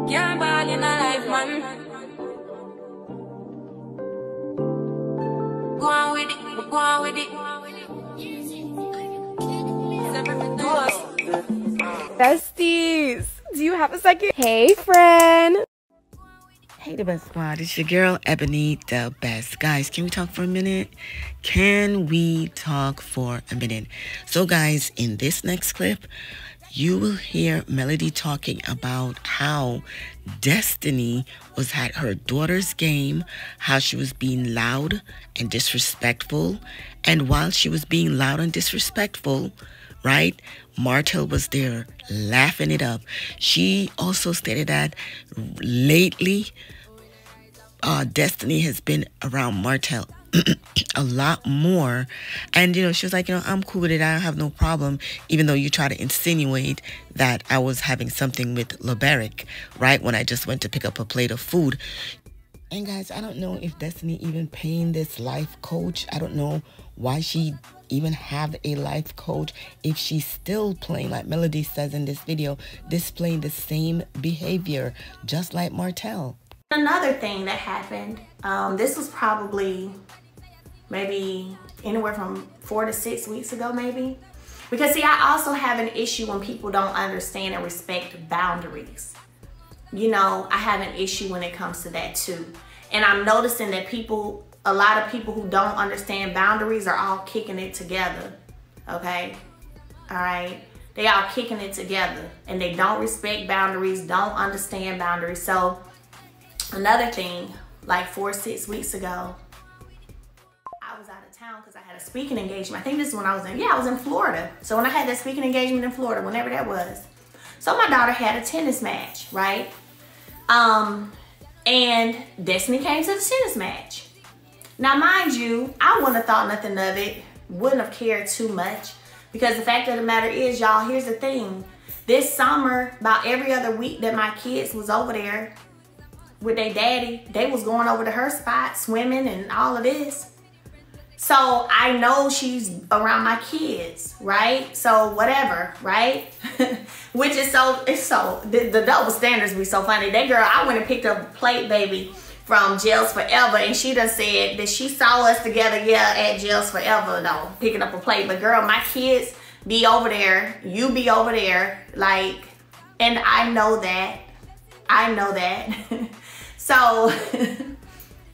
Can't ball in a life, man. Go on with it, go on with it. Besties, do you have a second? Hey, friend. Hey, the best squad. It's your girl, Ebony, the best. Guys, can we talk for a minute? Can we talk for a minute? So, guys, in this next clip, you will hear Melody talking about how Destiny was at her daughter's game, how she was being loud and disrespectful. And while she was being loud and disrespectful, right, Martell was there laughing it up. She also stated that lately, Destiny has been around Martell a lot more, and she was like, I'm cool with it, I don't have no problem, even though you try to insinuate that I was having something with LeBeric, right, when I just went to pick up a plate of food. And guys, I don't know if Destiny even paying this life coach. I don't know why she even have a life coach if she's still playing, like Melody says in this video, displaying the same behavior just like Martell. Another thing that happened, this was probably maybe anywhere from 4 to 6 weeks ago, maybe. Because see, I also have an issue when people don't understand and respect boundaries. I have an issue when it comes to that too. And I'm noticing that a lot of people who don't understand boundaries are all kicking it together, okay? All right? They all kicking it together and they don't respect boundaries, don't understand boundaries. So another thing, like 4 or 6 weeks ago, I was out of town because I had a speaking engagement. I think this is when I was in Florida. So when I had that speaking engagement in Florida, whenever that was. So my daughter had a tennis match, right? And Destiny came to the tennis match. Now, mind you, I wouldn't have thought nothing of it, wouldn't have cared too much, because the fact of the matter is, y'all, here's the thing. This summer, about every other week that my kids was over there with their daddy, they was going over to her spot, swimming and all of this. So I know she's around my kids, right? So whatever, right? Which is the double standards be so funny. That girl, I went and picked up a plate, baby, from Jails Forever, and she done said that she saw us together, yeah, at Jails Forever, though, picking up a plate. But girl, my kids be over there, you be over there, like, and I know that. So,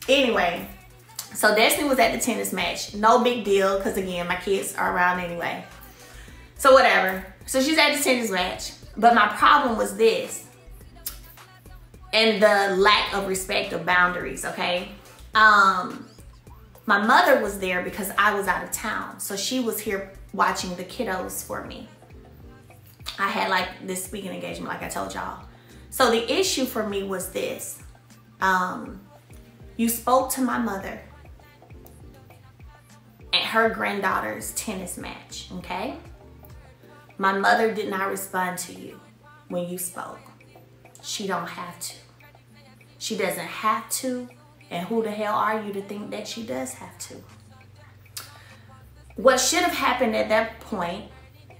anyway, so Destiny was at the tennis match. No big deal, because again, my kids are around anyway. So whatever. So she's at the tennis match. But my problem was this. And the lack of respect of boundaries, okay? My mother was there because I was out of town. So she was here watching the kiddos for me. I had like this speaking engagement, like I told y'all. So the issue for me was this. You spoke to my mother at her granddaughter's tennis match, okay? My mother did not respond to you when you spoke. She don't have to. She doesn't have to, and who the hell are you to think that she does have to? What should have happened at that point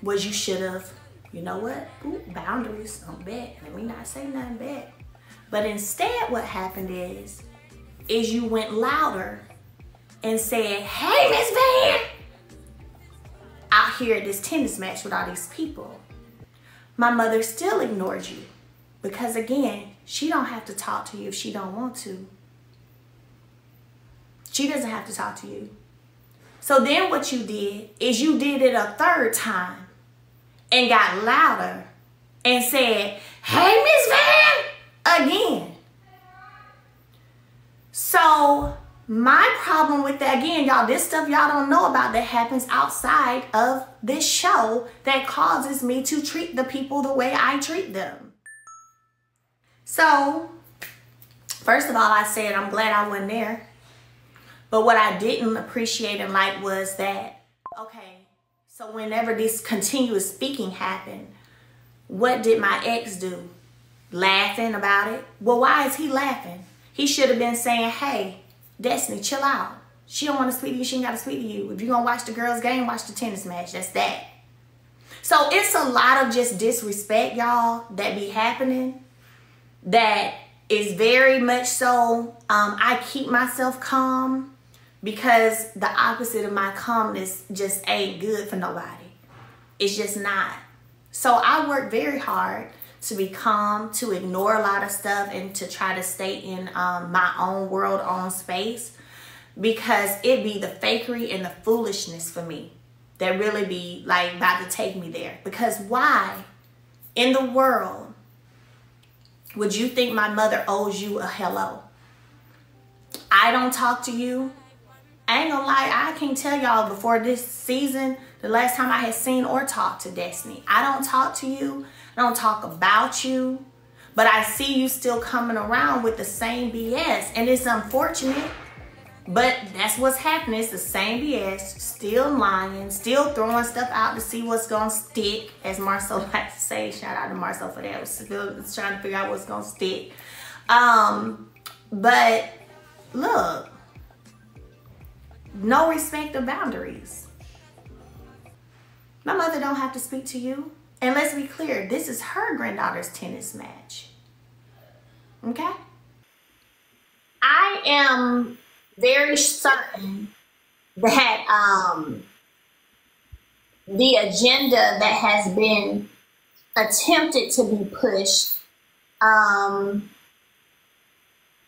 was you should have, you know what? Ooh, boundaries, don't bet. Let me not say nothing bad. But instead what happened is you went louder and said, hey, Miss Van, out here at this tennis match with all these people. My mother still ignored you because, again, she don't have to talk to you if she don't want to. She doesn't have to talk to you. So then what you did is you did it a third time and got louder and said, hey, Miss Van, again. So my problem with that, again, y'all, this stuff y'all don't know about that happens outside of this show that causes me to treat the people the way I treat them. So, first of all, I said I'm glad I wasn't there. But what I didn't appreciate and like was that, okay, so whenever this continuous speaking happened, what did my ex do? Laughing about it? Well, why is he laughing? He should have been saying, hey, Destiny, chill out. She don't want to speak to you. She ain't got to speak to you. If you're going to watch the girls' game, watch the tennis match. That's that. So it's a lot of just disrespect, y'all, that be happening that is very much so, I keep myself calm because the opposite of my calmness just ain't good for nobody. It's just not. So I work very hard to be calm, to ignore a lot of stuff, and to try to stay in my own world, own space, because it be the fakery and the foolishness for me that really be like about to take me there. Because why in the world would you think my mother owes you a hello? I don't talk to you. I ain't gonna lie, I can't tell y'all before this season the last time I had seen or talked to Destiny. I don't talk to you. I don't talk about you. But I see you still coming around with the same BS. And it's unfortunate, but that's what's happening. It's the same BS. Still lying. Still throwing stuff out to see what's going to stick. As Marcel likes to say. Shout out to Marcel for that. Still trying to figure out what's going to stick. But look. No respect of boundaries. My mother don't have to speak to you. And let's be clear, this is her granddaughter's tennis match. Okay? I am very certain that the agenda that has been attempted to be pushed,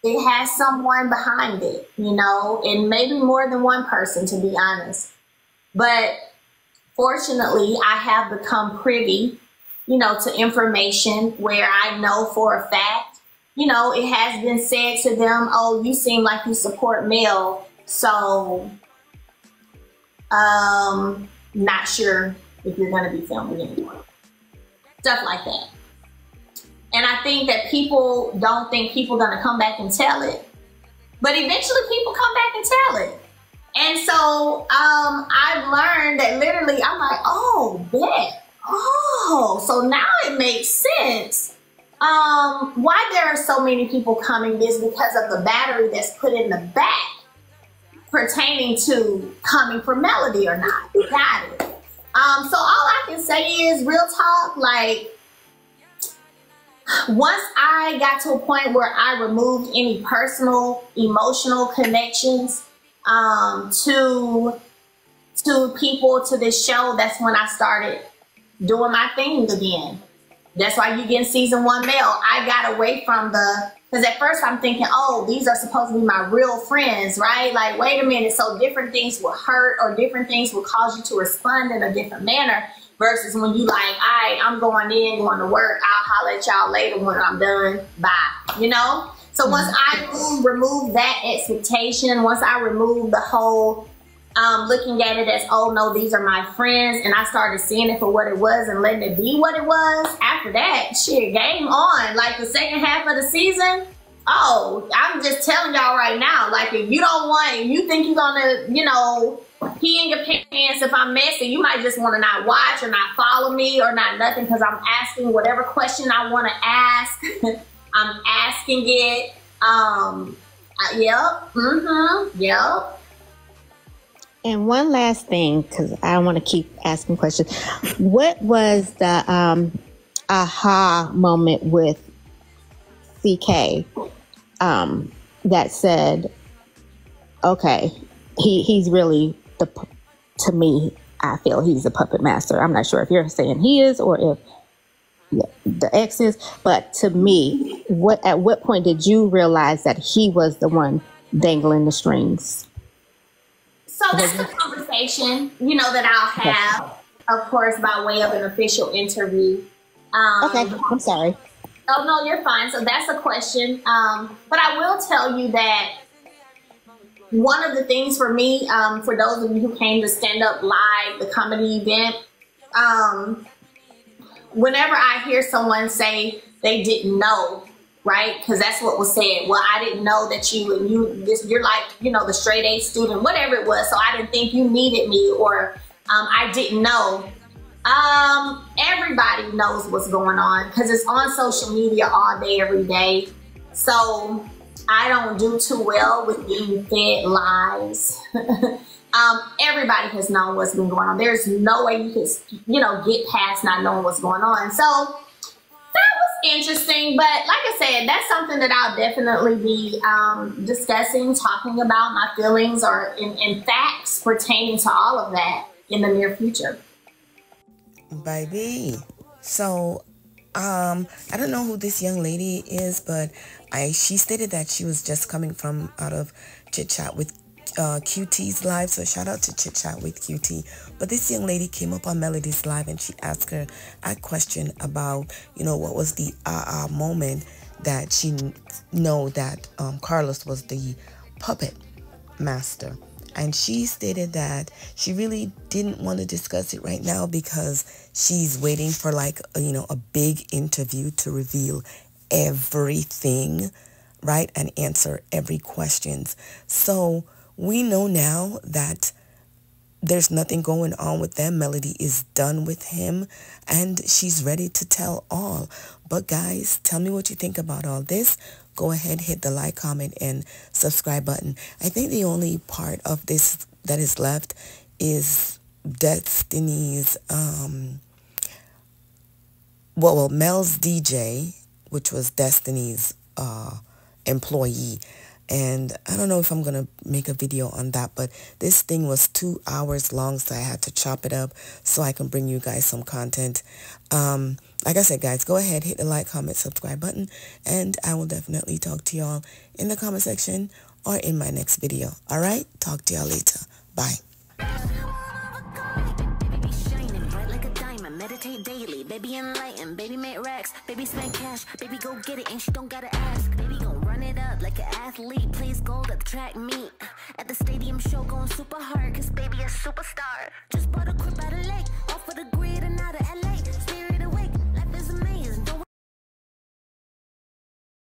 it has someone behind it, you know, and maybe more than one person, to be honest. But fortunately, I have become privy, you know, to information where I know for a fact, you know, it has been said to them, oh, you seem like you support Mel, so not sure if you're going to be filming anymore. Stuff like that. And I think that people don't think people are going to come back and tell it. But eventually people come back and tell it. And so I've learned that literally I'm like, oh, bet. Oh, so now it makes sense. Why there are so many people coming is because of the battery that's put in the back pertaining to coming for Melody or not. Got it. So all I can say is real talk, like, once I got to a point where I removed any personal, emotional connections to people, to this show, that's when I started doing my thing again. That's why you get in season 1 Mel. I got away from because at first I'm thinking, oh, these are supposed to be my real friends, right? Like, wait a minute, so different things will hurt or different things will cause you to respond in a different manner. Versus when you like, all right, I'm going to work. I'll holler at y'all later when I'm done. Bye. You know? So once I remove that expectation, once I remove the whole looking at it as, oh no, these are my friends, and I started seeing it for what it was and letting it be what it was, after that, shit, game on. Like the second half of the season, oh, I'm just telling y'all right now, like if you don't want, if you think you're gonna, you know, pee in your pants if I'm messy, you might just want to not watch or not follow me or not nothing, because I'm asking whatever question I want to ask. I'm asking it. Yep. And one last thing, because I don't want to keep asking questions. What was the aha moment with CK that said, okay, he's really to me, I feel he's a puppet master. I'm not sure if you're saying he is or if the ex is, but to me, at what point did you realize that he was the one dangling the strings? So that's a conversation, you know, that I'll have, of course, by way of an official interview. Okay, I'm sorry. Oh, no, you're fine. So that's a question. But I will tell you that one of the things for me, for those of you who came to Stand Up Live, the comedy event, whenever I hear someone say they didn't know, right? Because that's what was said. Well, I didn't know that you're like, you know, the straight A student, whatever it was. So I didn't think you needed me, or I didn't know. Everybody knows what's going on because it's on social media all day, every day. So I don't do too well with being fed lies. Everybody has known what's been going on. There's no way you can, you know, get past not knowing what's going on. So that was interesting, but like I said, that's something that I'll definitely be discussing, talking about my feelings or in facts pertaining to all of that in the near future. Baby. So, I don't know who this young lady is, but she stated that she was just coming from out of Chit Chat with QT's live, so shout out to Chit Chat with QT. But this young lady came up on Melody's live and she asked her a question about, what was the moment that she know that Carlos was the puppet master. And she stated that she really didn't want to discuss it right now because she's waiting for like, a big interview to reveal everything, right? And answer every questions. So we know now that there's nothing going on with them. Melody is done with him and she's ready to tell all. But guys, tell me what you think about all this. Go ahead, hit the like, comment, and subscribe button. I think the only part of this that is left is Destiny's, Mel's DJ, which was Destiny's employee. And I don't know if I'm going to make a video on that, but this thing was 2 hours long, so I had to chop it up so I can bring you guys some content. Like I said, guys, go ahead, hit the like, comment, subscribe button, and I will definitely talk to y'all in the comment section or in my next video. All right? Talk to y'all later. Bye. Meditate daily, baby enlighten, baby make racks, baby spend cash, baby go get it and she don't gotta ask, baby gon' run it up like an athlete, plays gold at the track meet, at the stadium show going super hard, cause baby a superstar, just bought a crib at a lake.